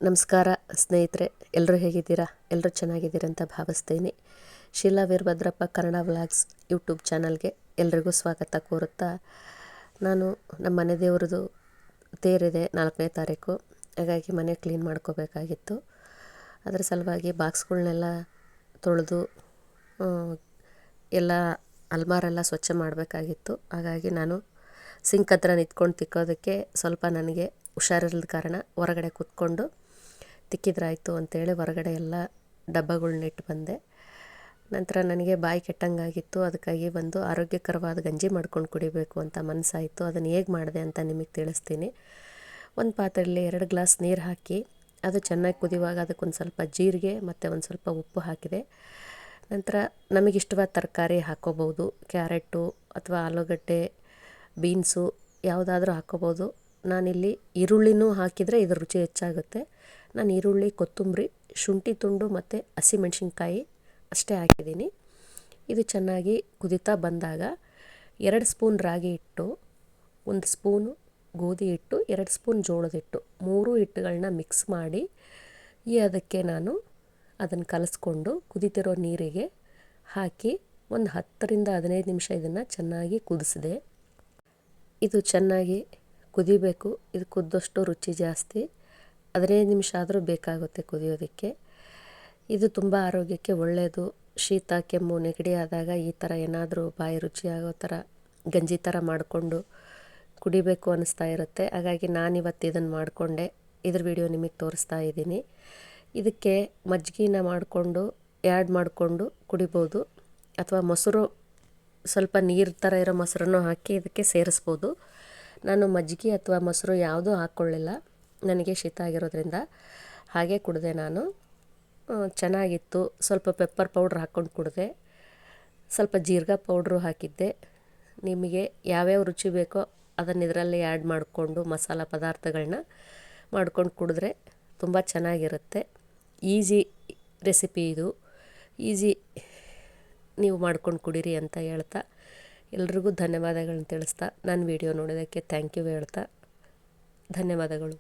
ನಮಸ್ಕಾರ ಸ್ನೇಹಿತರೆ, ಎಲ್ಲರೂ ಹೇಗಿದ್ದೀರಾ? ಎಲ್ಲರೂ ಚೆನ್ನಾಗಿದ್ದೀರಾ ಅಂತ ಭಾವಿಸ್ತೀನಿ. ಶೀಲಾ ವೀರಭದ್ರಪ್ಪ ಕನ್ನಡ ವ್ಲಾಗ್ಸ್ ಯೂಟ್ಯೂಬ್ ಚಾನಲ್ಗೆ ಎಲ್ರಿಗೂ ಸ್ವಾಗತ ಕೋರುತ್ತಾ, ನಾನು ನಮ್ಮ ಮನೆ ದೇವ್ರದ್ದು ತೇರಿದೆ 4ನೇ ತಾರೀಕು. ಹಾಗಾಗಿ ಮನೆ ಕ್ಲೀನ್ ಮಾಡ್ಕೋಬೇಕಾಗಿತ್ತು. ಅದರ ಸಲುವಾಗಿ ಬಾಕ್ಸ್ಗಳನ್ನೆಲ್ಲ ತೊಳೆದು ಎಲ್ಲ ಅಲ್ಮಾರೆಲ್ಲ ಸ್ವಚ್ಛ ಮಾಡಬೇಕಾಗಿತ್ತು. ಹಾಗಾಗಿ ನಾನು ಸಿಂಕ್ ಹತ್ರ ನಿಂತ್ಕೊಂಡು ತಿಕ್ಕೋದಕ್ಕೆ ಸ್ವಲ್ಪ ನನಗೆ ಹುಷಾರಿಲ್ಲದ ಕಾರಣ ಹೊರಗಡೆ ಕೂತ್ಕೊಂಡು ತಿಕ್ಕಿದ್ರಾಯಿತು ಅಂತೇಳಿ ಹೊರಗಡೆ ಎಲ್ಲ ಡಬ್ಬಗಳನ್ನಿಟ್ಟು ಬಂದೆ. ನಂತರ ನನಗೆ ಬಾಯಿ ಕೆಟ್ಟಂಗಾಗಿತ್ತು. ಅದಕ್ಕಾಗಿ ಒಂದು ಆರೋಗ್ಯಕರವಾದ ಗಂಜಿ ಮಾಡ್ಕೊಂಡು ಕುಡಿಬೇಕು ಅಂತ ಮನಸ್ಸಾಯಿತು. ಅದನ್ನು ಹೇಗೆ ಮಾಡಿದೆ ಅಂತ ನಿಮಗೆ ತಿಳಿಸ್ತೀನಿ. ಒಂದು ಪಾತ್ರೆಯಲ್ಲಿ 2 ಗ್ಲಾಸ್ ನೀರು ಹಾಕಿ ಅದು ಚೆನ್ನಾಗಿ ಕುದಿಯುವಾಗ ಅದಕ್ಕೊಂದು ಸ್ವಲ್ಪ ಜೀರಿಗೆ ಮತ್ತು ಒಂದು ಸ್ವಲ್ಪ ಉಪ್ಪು ಹಾಕಿದೆ. ನಂತರ ನಮಗಿಷ್ಟವಾದ ತರಕಾರಿ ಹಾಕ್ಕೋಬೋದು. ಕ್ಯಾರೆಟು ಅಥವಾ ಆಲೂಗಡ್ಡೆ, ಬೀನ್ಸು ಯಾವುದಾದ್ರೂ ಹಾಕ್ಕೋಬೋದು. ನಾನಿಲ್ಲಿ ಈರುಳ್ಳಿನೂ ಹಾಕಿದರೆ ಇದರ ರುಚಿ ಹೆಚ್ಚಾಗುತ್ತೆ. ನಾನು ಈರುಳ್ಳಿ, ಕೊತ್ತಂಬರಿ, ಶುಂಠಿ ತುಂಡು ಮತ್ತು ಹಸಿಮೆಣ್ಸಿನ್ಕಾಯಿ ಅಷ್ಟೇ ಹಾಕಿದ್ದೀನಿ. ಇದು ಚೆನ್ನಾಗಿ ಕುದೀತಾ ಬಂದಾಗ 2 ಸ್ಪೂನ್ ರಾಗಿ ಹಿಟ್ಟು, 1 ಸ್ಪೂನು ಗೋಧಿ ಹಿಟ್ಟು, 2 ಸ್ಪೂನ್ ಜೋಳದ ಹಿಟ್ಟು, 3 ಹಿಟ್ಟುಗಳನ್ನ ಮಿಕ್ಸ್ ಮಾಡಿ ಅದಕ್ಕೆ ನಾನು ಅದನ್ನು ಕಲಿಸ್ಕೊಂಡು ಕುದೀತಿರೋ ನೀರಿಗೆ ಹಾಕಿ ಒಂದು 10ರಿಂದ 15 ನಿಮಿಷ ಇದನ್ನು ಚೆನ್ನಾಗಿ ಕುದಿಸಿದೆ. ಇದು ಚೆನ್ನಾಗಿ ಕುದಿಬೇಕು. ಇದು ಕುದ್ದಷ್ಟು ರುಚಿ ಜಾಸ್ತಿ. 15 ನಿಮಿಷ ಆದರೂ ಬೇಕಾಗುತ್ತೆ ಕುದಿಯೋದಕ್ಕೆ. ಇದು ತುಂಬ ಆರೋಗ್ಯಕ್ಕೆ ಒಳ್ಳೆಯದು. ಶೀತ, ಕೆಮ್ಮು, ನೆಗಡಿ ಆದಾಗ ಈ ಥರ ಏನಾದರೂ ಬಾಯಿ ರುಚಿಯಾಗೋ ಥರ ಗಂಜಿ ಥರ ಮಾಡಿಕೊಂಡು ಕುಡಿಬೇಕು ಅನ್ನಿಸ್ತಾ ಇರುತ್ತೆ. ಹಾಗಾಗಿ ನಾನಿವತ್ತು ಇದನ್ನು ಮಾಡಿಕೊಂಡೆ. ಇದ್ರ ವಿಡಿಯೋ ನಿಮಗೆ ತೋರಿಸ್ತಾ ಇದ್ದೀನಿ. ಇದಕ್ಕೆ ಮಜ್ಜಿಗೆನ ಮಾಡಿಕೊಂಡು ಆ್ಯಡ್ ಮಾಡಿಕೊಂಡು ಕುಡಿಬೋದು, ಅಥವಾ ಮೊಸರು, ಸ್ವಲ್ಪ ನೀರು ಥರ ಇರೋ ಮೊಸರನ್ನು ಹಾಕಿ ಇದಕ್ಕೆ ಸೇರಿಸ್ಬೋದು. ನಾನು ಮಜ್ಜಿಗೆ ಅಥವಾ ಮೊಸರು ಯಾವುದೂ ಹಾಕ್ಕೊಳ್ಳಿಲ್ಲ, ನನಗೆ ಶೀತ ಆಗಿರೋದ್ರಿಂದ ಹಾಗೆ ಕುಡಿದೆ ನಾನು. ಚೆನ್ನಾಗಿತ್ತು. ಸ್ವಲ್ಪ ಪೆಪ್ಪರ್ ಪೌಡ್ರ್ ಹಾಕ್ಕೊಂಡು ಕುಡಿದೆ. ಸ್ವಲ್ಪ ಜೀರಿಗೆ ಪೌಡ್ರು ಹಾಕಿದ್ದೆ. ನಿಮಗೆ ಯಾವ್ಯಾವ ರುಚಿ ಬೇಕೋ ಅದನ್ನು ಇದರಲ್ಲಿ ಆ್ಯಡ್ ಮಾಡಿಕೊಂಡು ಮಸಾಲ ಪದಾರ್ಥಗಳನ್ನ ಮಾಡ್ಕೊಂಡು ಕುಡಿದ್ರೆ ತುಂಬ ಚೆನ್ನಾಗಿರುತ್ತೆ. ಈಸಿ ರೆಸಿಪಿ ಇದು. ಈಸಿ ನೀವು ಮಾಡ್ಕೊಂಡು ಕುಡೀರಿ ಅಂತ ಹೇಳ್ತಾ ಎಲ್ರಿಗೂ ಧನ್ಯವಾದಗಳನ್ನ ತಿಳಿಸ್ತಾ, ನನ್ನ ವಿಡಿಯೋ ನೋಡೋದಕ್ಕೆ ಥ್ಯಾಂಕ್ ಯು ಹೇಳ್ತಾ ಧನ್ಯವಾದಗಳು.